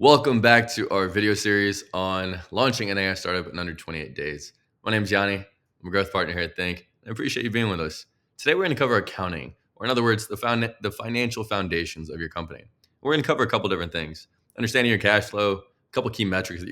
Welcome back to our video series on launching an AI startup in under 28 days. My name is Yanni. I'm a growth partner here at Thinkk. I appreciate you being with us. Today we're going to cover accounting, or in other words, the financial foundations of your company. We're going to cover a couple different things: understanding your cash flow, a couple key metrics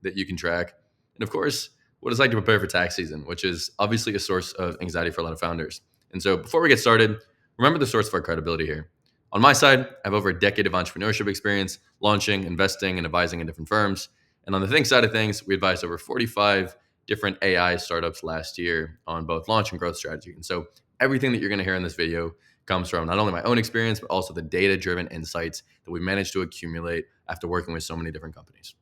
that you can track, and of course, what it's like to prepare for tax season, which is obviously a source of anxiety for a lot of founders. And so, before we get started, remember the source of our credibility here. On my side, I have over a decade of entrepreneurship experience, launching, investing, and advising in different firms. And on the Thinkk side of things, we advised over 45 different AI startups last year on both launch and growth strategy. And so everything that you're going to hear in this video comes from not only my own experience, but also the data-driven insights that we managed to accumulate after working with so many different companies.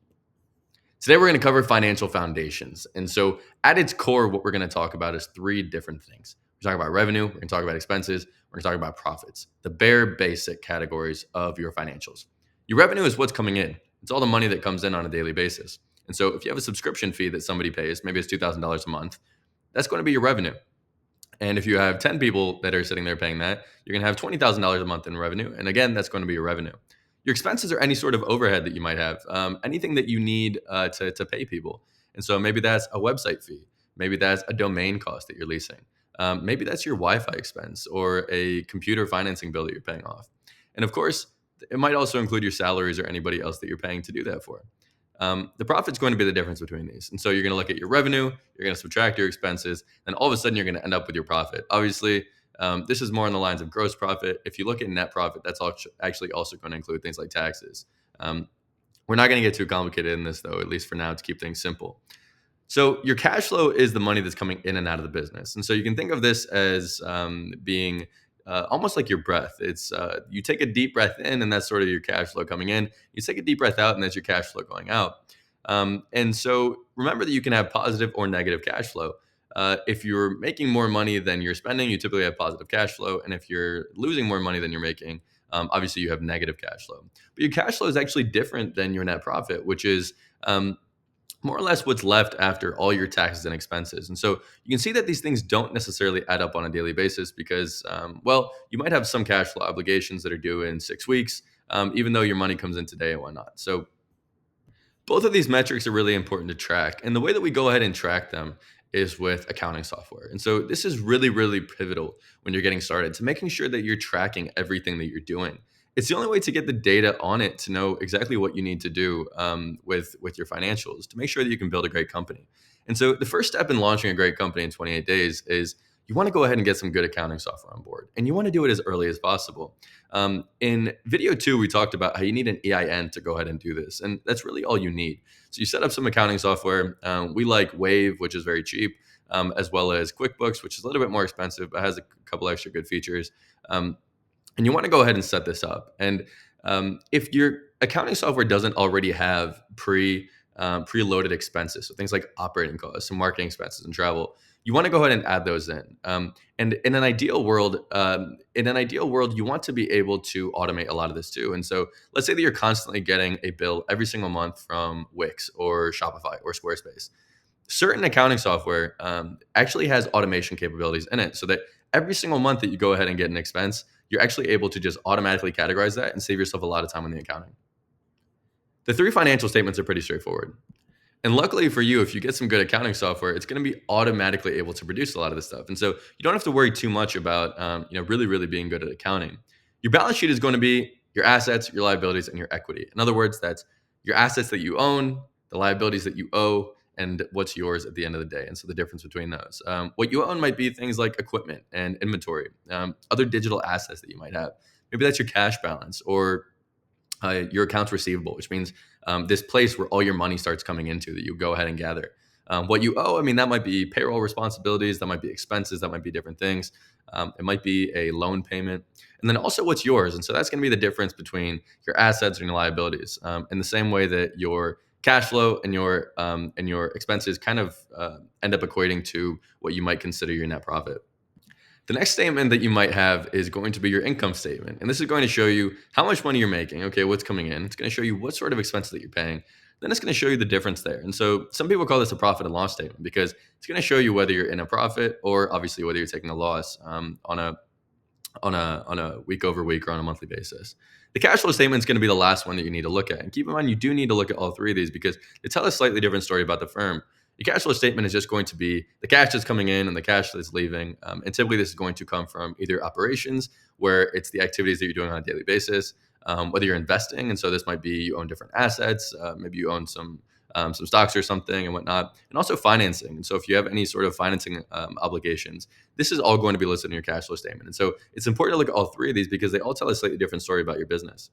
Today, we're going to cover financial foundations. And so at its core, what we're going to talk about is three different things. We're talking about revenue, we're going to talk about expenses, we're going to talk about profits, the bare basic categories of your financials. Your revenue is what's coming in. It's all the money that comes in on a daily basis. And so if you have a subscription fee that somebody pays, maybe it's $2,000 a month, that's going to be your revenue. And if you have 10 people that are sitting there paying that, you're going to have $20,000 a month in revenue. And again, that's going to be your revenue. Your expenses are any sort of overhead that you might have, anything that you need to pay people. And so maybe that's a website fee. Maybe that's a domain cost that you're leasing. Maybe that's your Wi-Fi expense or a computer financing bill that you're paying off. And of course, it might also include your salaries or anybody else that you're paying to do that for. The profit's going to be the difference between these. And so you're going to look at your revenue, you're going to subtract your expenses, and all of a sudden you're going to end up with your profit. Obviously, this is more on the lines of gross profit. If you look at net profit, that's actually also going to include things like taxes. We're not going to get too complicated in this, though, at least for now, to keep things simple. So your cash flow is the money that's coming in and out of the business. And so you can think of this as being almost like your breath. It's you take a deep breath in, and that's sort of your cash flow coming in. You take a deep breath out, and that's your cash flow going out. And so remember that you can have positive or negative cash flow. If you're making more money than you're spending, you typically have positive cash flow. And if you're losing more money than you're making, obviously you have negative cash flow. But your cash flow is actually different than your net profit, which is more or less what's left after all your taxes and expenses. And so you can see that these things don't necessarily add up on a daily basis because, you might have some cash flow obligations that are due in 6 weeks, even though your money comes in today and whatnot. So both of these metrics are really important to track. And the way that we go ahead and track them is with accounting software. And so this is really, really pivotal when you're getting started to making sure that you're tracking everything that you're doing. It's the only way to get the data on it to know exactly what you need to do with your financials to make sure that you can build a great company. And so the first step in launching a great company in 28 days is you want to go ahead and get some good accounting software on board. And you want to do it as early as possible. In video 2, we talked about how you need an EIN to go ahead and do this. And that's really all you need. So you set up some accounting software. We like Wave, which is very cheap, as well as QuickBooks, which is a little bit more expensive, but has a couple extra good features. And you want to go ahead and set this up. And if your accounting software doesn't already have preloaded expenses, so things like operating costs and marketing expenses and travel, you want to go ahead and add those in. And in an ideal world, you want to be able to automate a lot of this too. And so let's say that you're constantly getting a bill every single month from Wix or Shopify or Squarespace. Certain accounting software actually has automation capabilities in it so that every single month that you go ahead and get an expense, you're actually able to just automatically categorize that and save yourself a lot of time on the accounting. The 3 financial statements are pretty straightforward. And luckily for you, if you get some good accounting software, it's going to be automatically able to produce a lot of this stuff. And so you don't have to worry too much about really, really being good at accounting. Your balance sheet is going to be your assets, your liabilities, and your equity. In other words, that's your assets that you own, the liabilities that you owe, and what's yours at the end of the day. And so the difference between those. What you own might be things like equipment and inventory, other digital assets that you might have. Maybe that's your cash balance or your accounts receivable, which means this place where all your money starts coming into that you go ahead and gather. What you owe, that might be payroll responsibilities, that might be expenses, that might be different things. It might be a loan payment. And then also what's yours. And so that's going to be the difference between your assets and your liabilities. In the same way that your cash flow and your expenses kind of end up equating to what you might consider your net profit. The next statement that you might have is going to be your income statement. And this is going to show you how much money you're making, okay, what's coming in. It's going to show you what sort of expenses that you're paying. Then it's going to show you the difference there. And so some people call this a profit and loss statement because it's going to show you whether you're in a profit or obviously whether you're taking a loss on on a week over week or on a monthly basis. The cash flow statement is going to be the last one that you need to look at. And keep in mind, you do need to look at all three of these because they tell a slightly different story about the firm. Your cash flow statement is just going to be the cash that's coming in and the cash that's leaving. And typically, this is going to come from either operations, where it's the activities that you're doing on a daily basis, whether you're investing. And so this might be you own different assets, maybe you own some stocks or something and whatnot, and also financing. And so if you have any sort of financing obligations, this is all going to be listed in your cash flow statement. And so it's important to look at all three of these because they all tell a slightly different story about your business.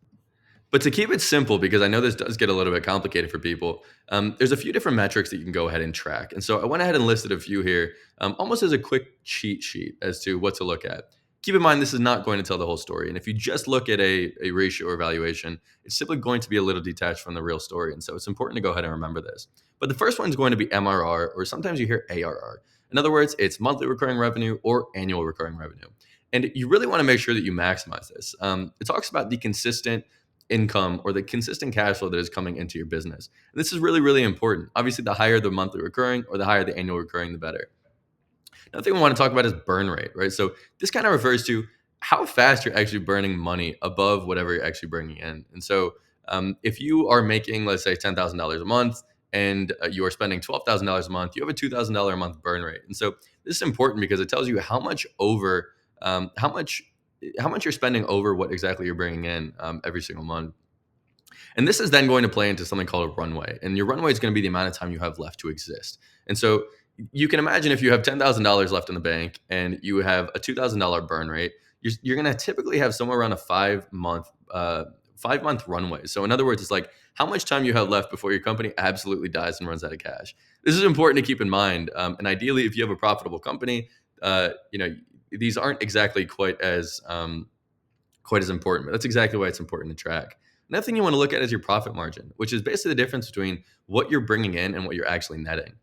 But to keep it simple, because I know this does get a little bit complicated for people, there's a few different metrics that you can go ahead and track. And so I went ahead and listed a few here, almost as a quick cheat sheet as to what to look at. Keep in mind, this is not going to tell the whole story. And if you just look at a ratio or valuation, it's simply going to be a little detached from the real story. And so it's important to go ahead and remember this. But the first one is going to be MRR, or sometimes you hear ARR. In other words, it's monthly recurring revenue or annual recurring revenue. And you really want to make sure that you maximize this. It talks about the consistent income or the consistent cash flow that is coming into your business. And this is really, really important. Obviously, the higher the monthly recurring or the higher the annual recurring, the better. Another thing we want to talk about is burn rate, right? So this kind of refers to how fast you're actually burning money above whatever you're actually bringing in. And so if you are making, let's say, $10,000 a month and you are spending $12,000 a month, you have a $2,000 a month burn rate. And so this is important because it tells you how much over, how much you're spending over what exactly you're bringing in every single month. And this is then going to play into something called a runway. And your runway is going to be the amount of time you have left to exist. And so you can imagine if you have $10,000 left in the bank and you have a $2,000 burn rate, you're going to typically have somewhere around a 5 month runway. So in other words, it's like how much time you have left before your company absolutely dies and runs out of cash. This is important to keep in mind. And ideally, if you have a profitable company, these aren't exactly quite as important, but that's exactly why it's important to track. Another thing you want to look at is your profit margin, which is basically the difference between what you're bringing in and what you're actually netting.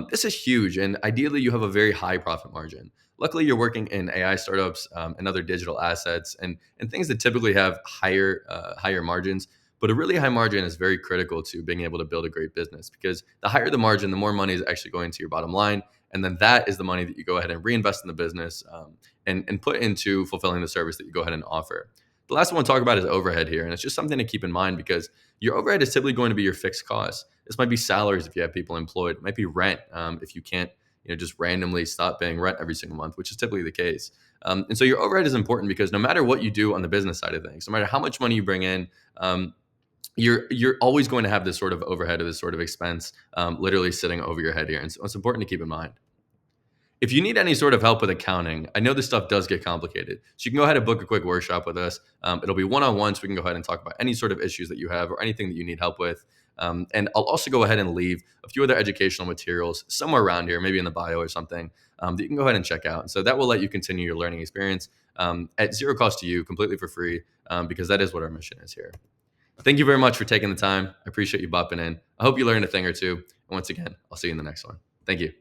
This is huge, and ideally, you have a very high profit margin. Luckily, you're working in AI startups and other digital assets and things that typically have higher margins. But a really high margin is very critical to being able to build a great business because the higher the margin, the more money is actually going to your bottom line, and then that is the money that you go ahead and reinvest in the business and put into fulfilling the service that you go ahead and offer. The last one we'll talk about is overhead here, and it's just something to keep in mind because your overhead is typically going to be your fixed costs. This might be salaries if you have people employed. It might be rent if you can't, just randomly stop paying rent every single month, which is typically the case. And so your overhead is important because no matter what you do on the business side of things, no matter how much money you bring in, you're always going to have this sort of overhead or this sort of expense literally sitting over your head here, and so it's important to keep in mind. If you need any sort of help with accounting, I know this stuff does get complicated. So you can go ahead and book a quick workshop with us. It'll be one-on-one, so we can go ahead and talk about any sort of issues that you have or anything that you need help with. And I'll also go ahead and leave a few other educational materials somewhere around here, maybe in the bio or something, that you can go ahead and check out. And so that will let you continue your learning experience at zero cost to you, completely for free, because that is what our mission is here. Thank you very much for taking the time. I appreciate you bopping in. I hope you learned a thing or two. And once again, I'll see you in the next one. Thank you.